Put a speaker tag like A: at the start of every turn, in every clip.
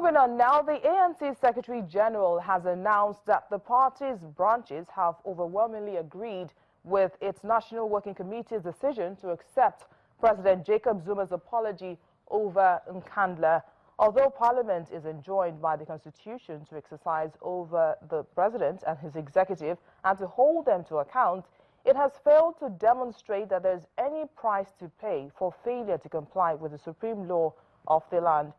A: Moving on now, the ANC Secretary General has announced that the party's branches have overwhelmingly agreed with its National Working Committee's decision to accept President Jacob Zuma's apology over Nkandla. Although Parliament is enjoined by the Constitution to exercise over the President and his executive and to hold them to account, it has failed to demonstrate that there is any price to pay for failure to comply with the supreme law of the land.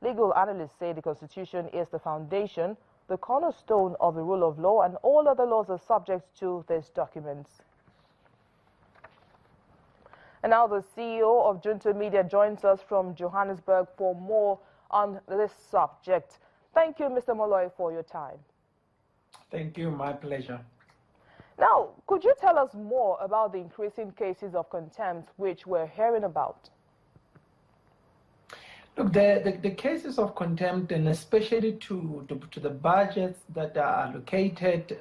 A: Legal analysts say the Constitution is the foundation, the cornerstone of the rule of law, and all other laws are subject to these documents. And now the CEO of Junto Media joins us from Johannesburg for more on this subject. Thank you, Mr. Molloy, for your time.
B: Thank you. My pleasure.
A: Now, could you tell us more about the increasing cases of contempt which we're hearing about?
B: Look, the cases of contempt, and especially to the budgets that are allocated,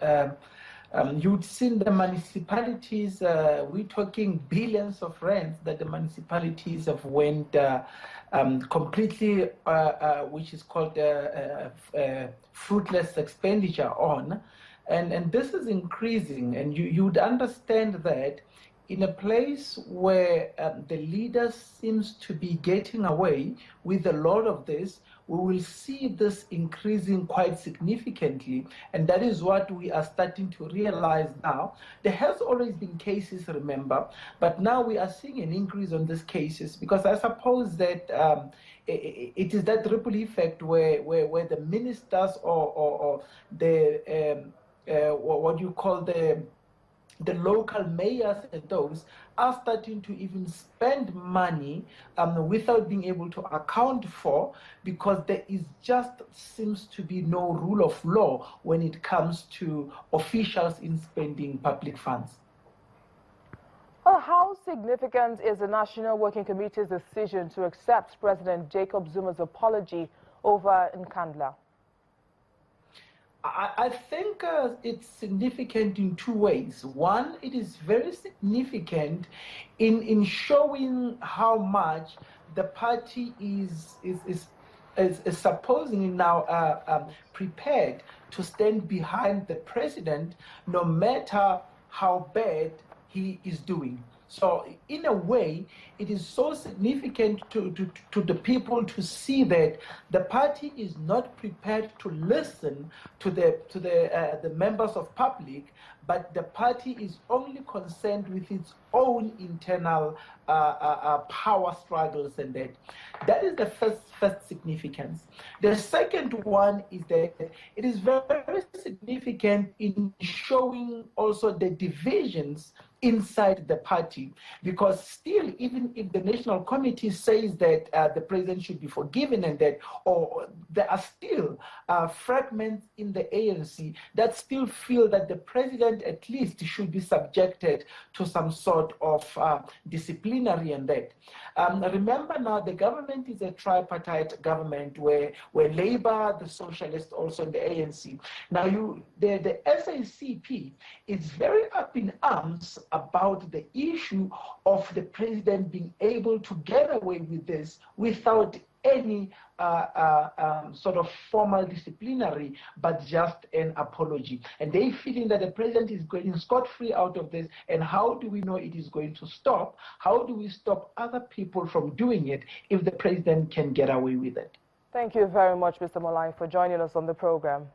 B: you'd seen the municipalities, we're talking billions of rands that the municipalities have went completely, which is called fruitless expenditure on. And this is increasing, and you'd understand that in a place where the leaders seems to be getting away with a lot of this, we will see this increasing quite significantly, and that is what we are starting to realize now. There has always been cases, remember, but now we are seeing an increase on these cases because I suppose that it is that ripple effect where the ministers or the what you call the local mayors and those are starting to even spend money without being able to account for, because there is just seems to be no rule of law when it comes to officials in spending public funds.
A: Well, how significant is the National Working Committee's decision to accept President Jacob Zuma's apology over Nkandla?
B: I think it's significant in two ways. One, it is very significant in showing how much the party is supposedly now prepared to stand behind the president, no matter how bad he is doing. So in a way, it is so significant to the people to see that the party is not prepared to listen to the members of public, but the party is only concerned with its own internal power struggles, and that is the first significance. The second one is that it is very significant in showing also the divisions inside the party, because still, even if the National Committee says that the president should be forgiven and that, or there are still fragments in the ANC that still feel that the president at least should be subjected to some sort of disciplinary and that. Remember now, the government is a tripartite government where Labour, the Socialists, also the ANC. Now the SACP is very up in arms about the issue of the president being able to get away with this without any sort of formal disciplinary, but just an apology. And they feeling that the president is going scot-free out of this, and how do we know it is going to stop? How do we stop other people from doing it if the president can get away with it?
A: Thank you very much, Mr. Molloy, for joining us on the program.